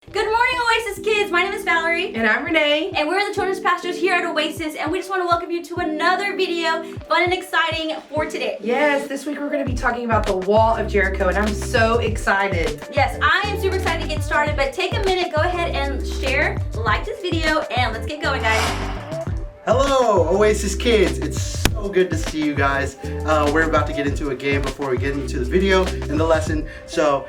Good morning, Oasis kids. My name is Valerie. And I'm Renee. And we're the children's pastors here at Oasis, and we just want to welcome you to another video, fun and exciting for today. Yes, this week we're going to be talking about the wall of Jericho, and I'm so excited. Yes, I am super excited to get started, but take a minute, go ahead and share, like this video, and let's get going, guys. Hello, Oasis kids. It's so good to see you guys. We're about to get into a game before we get into the video and the lesson. So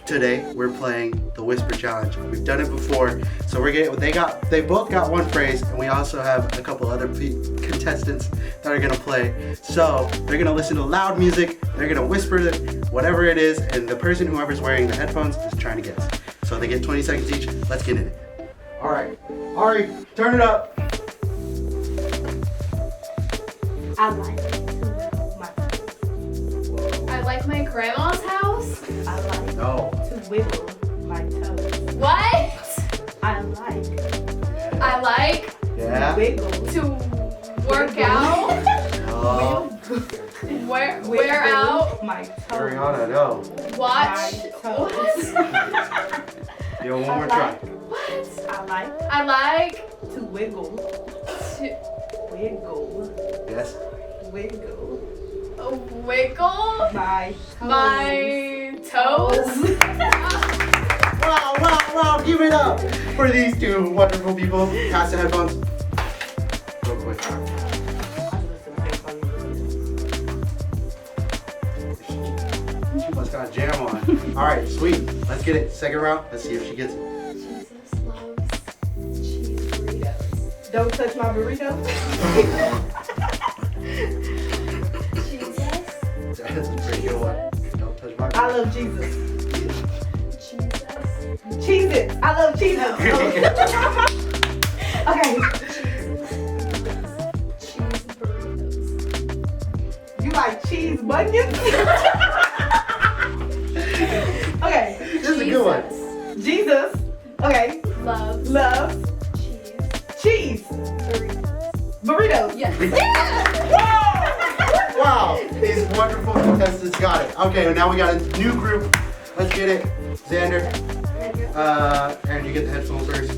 today we're playing the Whisper Challenge. We've done it before, so they both got one phrase, and we also have a couple other contestants that are gonna play. So they're gonna listen to loud music. They're gonna whisper whatever it is, and the person whoever's wearing the headphones is trying to guess. So they get 20 seconds each. Let's get in it. All right, Ari, turn it up. I like my grandma's house. I like No. to wiggle my toes. What? I like I like Yeah. wiggle. to work out. No. Wear out. My toes. Ariana, no. Watch. My toes. What? Yo, one more try. What? I I like to wiggle. to Wiggle. Yes. Wiggle. wiggle My toes. my toes. Wow. Give it up for these two wonderful people. Pass the headphones. Real quick. She must got a jam on. All right, sweet. Let's get it. Second round. Let's see if she gets it. Jesus loves cheese burritos. Don't touch my burrito. Jesus. That's a pretty good one. Don't touch my. I love Jesus. Jesus. Cheese it. I love Jesus. Okay. Cheese burritos. You like cheese bunions? Okay. This is a good one. Jesus. Okay. Loves Loves cheese cheese. burritos. Burritos. Yes. Wow, these wonderful contestants got it. Okay, now we got a new group. Let's get it. Xander, Aaron, you get the headphones first.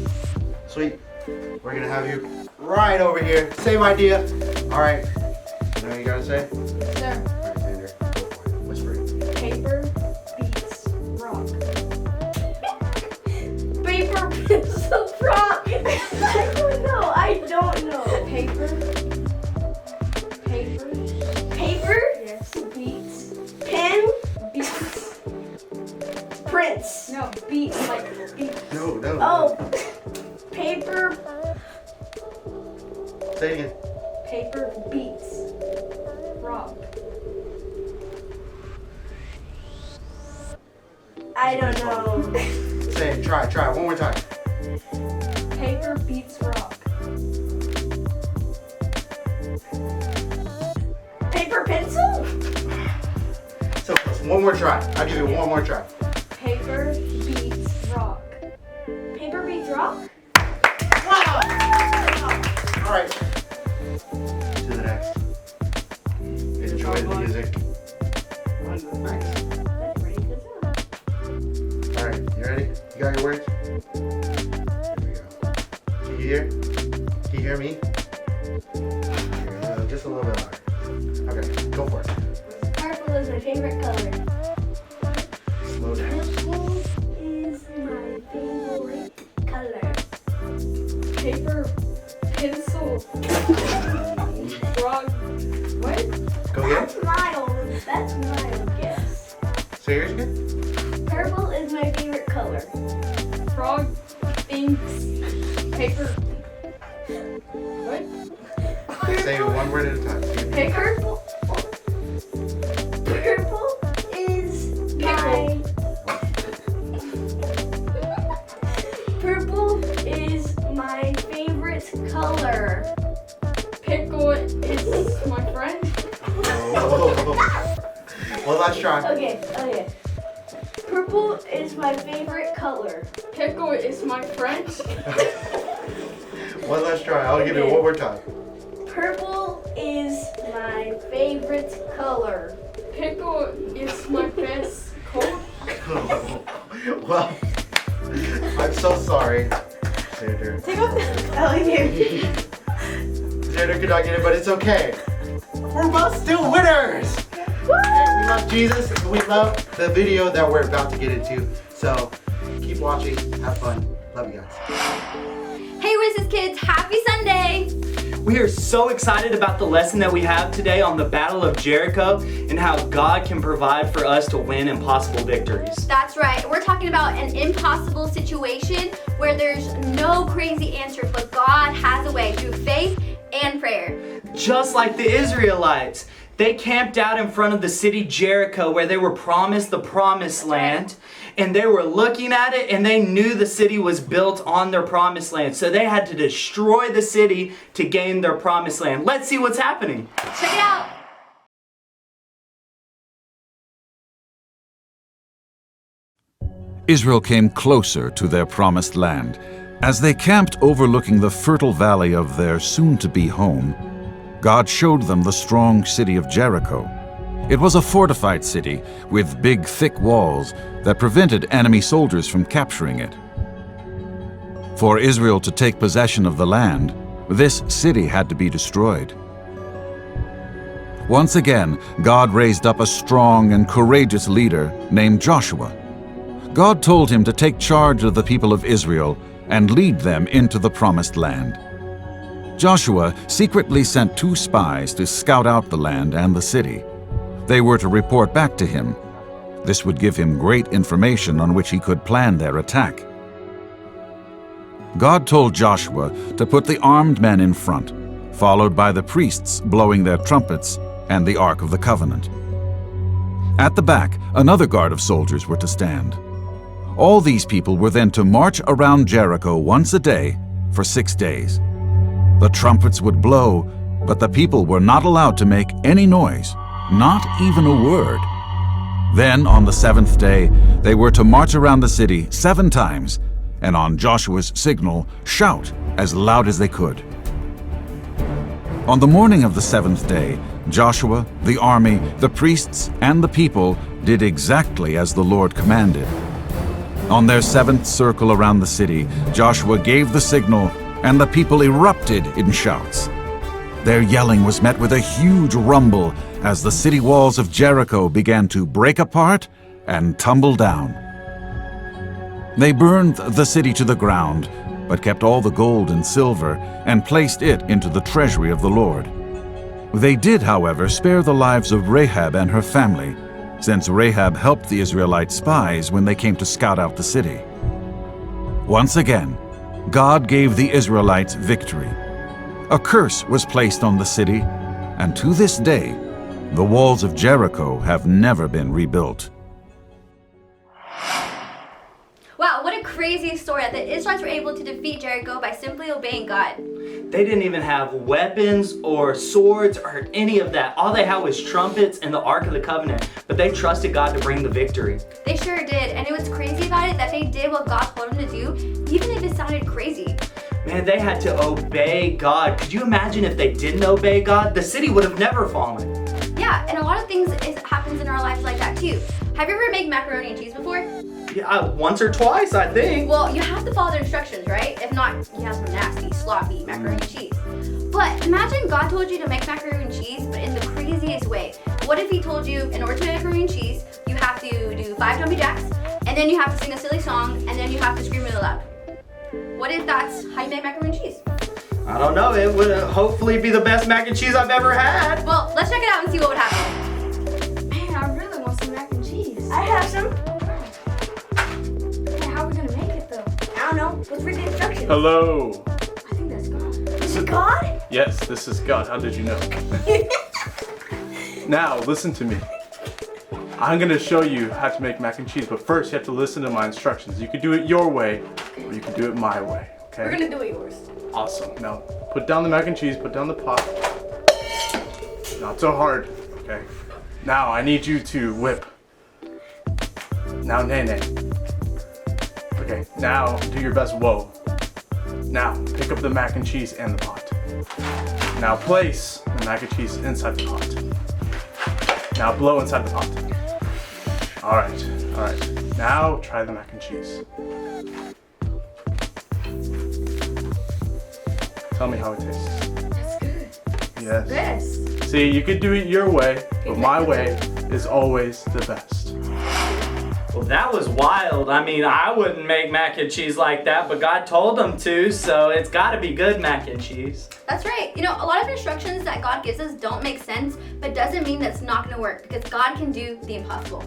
Sweet. We're gonna have you right over here. Same idea. All right. You know what you gotta say? Sir. All right, Xander, go for it. Whisper it. Paper beats rock. Paper, pencil, rock. I don't know. Paper. Paper, Yes. beats, pen, Beats. prints. No, beats like beats. No. Oh, paper, Say it again. Paper beats rock. I don't know. Say it. Try. One more time. Paper beats rock. Paper, pencil? So one more try. I'll give you one more try. Paper beats rock. Paper beats rock? Wow. All right. To the next. Enjoy the music. All right, you ready? You got your words? Here we go. Can you hear? Can you hear me? Just a little bit louder. Okay, go for it. Purple is my favorite color. Slow down. Purple is my favorite color. Paper pencil rock. What? Go again. That's my guess. Say yours again. Purple is my favorite color. Frog thinks paper. What? Say it one word at a time. Paper. Purple is my... Purple is my favorite color. Pickle is my friend. Well, let's try. Okay. Purple is my favorite color. Pickle is my friend. Well, let's try. I'll give you one more time. Purple is my favorite color. Pickle is my best coat. Well, I'm so sorry. Xander. Take off the Ellie. Xander could not get it, but it's okay. We're both still winners. Okay, we love Jesus. And we love the video that we're about to get into. So keep watching. Have fun. Love you guys. Hey Oasis kids, happy Sunday! We are so excited about the lesson that we have today on the Battle of Jericho and how God can provide for us to win impossible victories. That's right. We're talking about an impossible situation where there's no crazy answer, but God has a way through faith and prayer. Just like the Israelites, they camped out in front of the city Jericho where they were promised the promised land. And they were looking at it and they knew the city was built on their promised land. So they had to destroy the city to gain their promised land. Let's see what's happening. Check it out. Israel came closer to their promised land. As they camped overlooking the fertile valley of their soon-to-be home, God showed them the strong city of Jericho. It was a fortified city with big, thick walls that prevented enemy soldiers from capturing it. For Israel to take possession of the land, this city had to be destroyed. Once again, God raised up a strong and courageous leader named Joshua. God told him to take charge of the people of Israel and lead them into the promised land. Joshua secretly sent 2 spies to scout out the land and the city. They were to report back to him. This would give him great information on which he could plan their attack. God told Joshua to put the armed men in front, followed by the priests blowing their trumpets and the Ark of the Covenant. At the back, another guard of soldiers were to stand. All these people were then to march around Jericho once a day for 6 days. The trumpets would blow, but the people were not allowed to make any noise. Not even a word. Then, on the 7th day, they were to march around the city 7 times, and on Joshua's signal, shout as loud as they could. On the morning of the 7th day, Joshua, the army, the priests, and the people did exactly as the Lord commanded. On their 7th circle around the city, Joshua gave the signal, and the people erupted in shouts. Their yelling was met with a huge rumble as the city walls of Jericho began to break apart and tumble down. They burned the city to the ground, but kept all the gold and silver and placed it into the treasury of the Lord. They did, however, spare the lives of Rahab and her family, since Rahab helped the Israelite spies when they came to scout out the city. Once again, God gave the Israelites victory. A curse was placed on the city, and to this day, the walls of Jericho have never been rebuilt. Wow, what a crazy story that the Israelites were able to defeat Jericho by simply obeying God. They didn't even have weapons or swords or any of that. All they had was trumpets and the Ark of the Covenant, but they trusted God to bring the victory. They sure did, and it was crazy about it that they did what God told them to do, even if it sounded crazy. Man, they had to obey God. Could you imagine if they didn't obey God? The city would have never fallen. Yeah, and a lot of things happens in our lives like that too. Have you ever made macaroni and cheese before? Yeah, once or twice, I think. Well, you have to follow the instructions, right? If not, you have some nasty, sloppy macaroni and cheese. But imagine God told you to make macaroni and cheese, but in the craziest way. What if he told you, in order to make macaroni and cheese, you have to do 5 jumping jacks, and then you have to sing a silly song, and then you have to scream really loud? What if that's how you make macaroni and cheese? I don't know. It would hopefully be the best mac and cheese I've ever had. Well, let's check it out and see what would happen. Man, I really want some mac and cheese. I have some. Hey, how are we gonna make it though? I don't know. Let's read the instructions. Hello. I think that's God. Is it God? Yes, this is God. How did you know? Now, listen to me. I'm gonna show you how to make mac and cheese, but first you have to listen to my instructions. You can do it your way, or you can do it my way, okay? We're gonna do it yours. Awesome. Now, put down the mac and cheese, put down the pot. Not so hard, okay? Now, I need you to whip. Now, nay. Okay, now do your best whoa. Now, pick up the mac and cheese and the pot. Now, place the mac and cheese inside the pot. Now, blow inside the pot. All right. Now, try the mac and cheese. Tell me how it tastes. That's good. Yes. Best. See, you could do it your way, but my way is always the best. Well, that was wild. I mean, I wouldn't make mac and cheese like that, but God told them to, so it's got to be good mac and cheese. That's right. You know, a lot of instructions that God gives us don't make sense, but doesn't mean that's not going to work because God can do the impossible.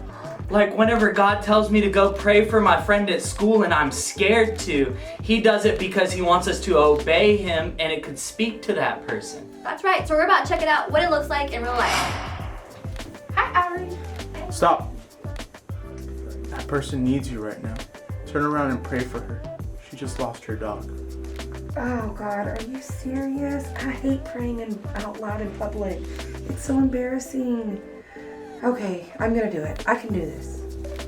Like whenever God tells me to go pray for my friend at school and I'm scared to, he does it because he wants us to obey him and it could speak to that person. That's right. So we're about to check it out, what it looks like in real life. Hi, Ari. Stop. That person needs you right now. Turn around and pray for her. She just lost her dog. Oh God, are you serious? I hate praying out loud in public. It's so embarrassing. Okay, I'm gonna do it. I can do this.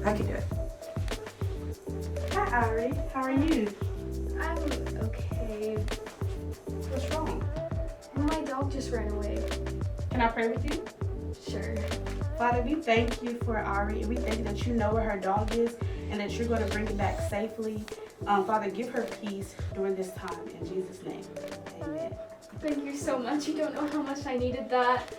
I can do it. Hi, Ari. How are you? I'm okay. What's wrong? My dog just ran away. Can I pray with you? Sure. Father, we thank you for Ari, and we thank you that you know where her dog is and that you're going to bring it back safely. Father, give her peace during this time. In Jesus' name, amen. Thank you so much. You don't know how much I needed that.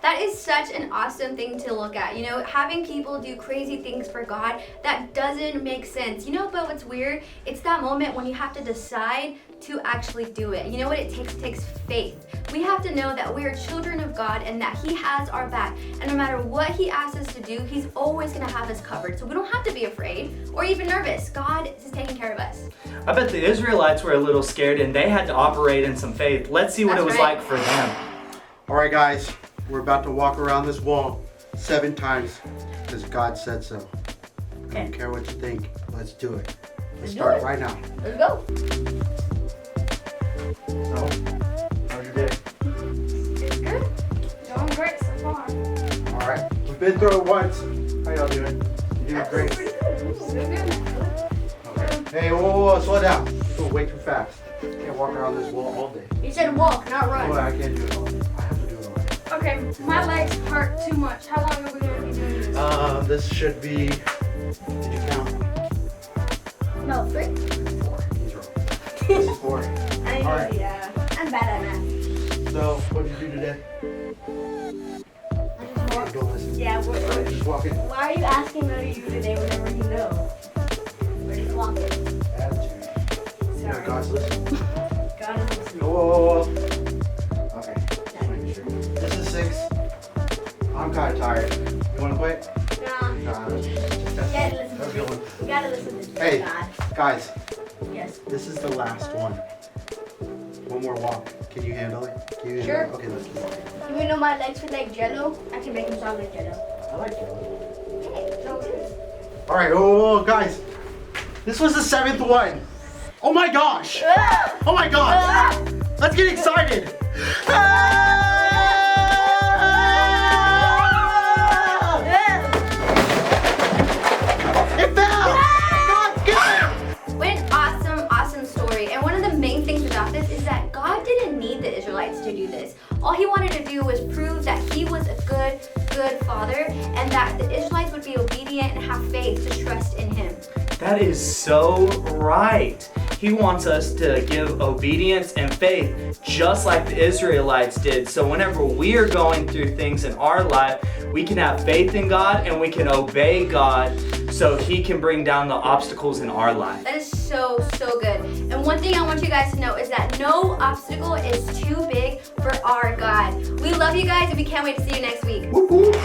That is such an awesome thing to look at. You know, having people do crazy things for God, that doesn't make sense. You know, but what's weird? It's that moment when you have to decide to actually do it. You know what it takes? It takes faith. We have to know that we are children of God and that he has our back. And no matter what he asks us to do, he's always going to have us covered. So we don't have to be afraid or even nervous. God is taking care of us. I bet the Israelites were a little scared and they had to operate in some faith. Let's see what That's it was right. like for them. All right, guys, we're about to walk around this wall 7 times because God said so. I don't care what you think. Let's do it. Let's start it. right now. Let's go. So, how's your day? It's good. Doing great so far. All right, we've been through it once. How y'all doing? You doing great? Still good. Okay. Hey, whoa, slow down. You're going way too fast. Can't walk around this wall all day. You said walk, not run. Boy, I can't do it all day. I have to do it all day. Okay, my legs hurt too much. How long are we going to be doing this? This should be. Did you count? No, 3. 4. He's wrong. This is 4. I All right. Yeah. I'm bad at math. So, what did you do today? Don't listen. Yeah, All right, just walking. why are you asking what you do today whenever you know? We're just walking. Attitude. Yeah, Sorry. guys, listen. God is listening. Whoa. Okay. Just making sure. This is 6. I'm kind of tired. You want to quit? Nah, Nah, just you gotta listen that's a to good me. one. You gotta listen to Hey. God. Guys, Yes. this is the last one. One more walk. Can you handle it? Can you handle Sure. it? Okay, let's keep walking. Even though my legs feel like jello, I can make them sound like jello. I like it. Hey, so too. All right, oh, guys. This was the 7th one. Oh my gosh. Oh my gosh. Let's get excited. It fell. God's good. What an awesome story. And one of the main things about this is that God didn't need the Israelites to do this. All he wanted to do was prove that he was a good father and that the Israelites would be obedient and have faith to trust in him. That is so right. He wants us to give obedience and faith just like the Israelites did. So whenever we are going through things in our life, we can have faith in God and we can obey God so he can bring down the obstacles in our life. That is so good. And one thing I want you guys to know is that no obstacle is too big for our God. We love you guys and we can't wait to see you next week. Whoop, whoop.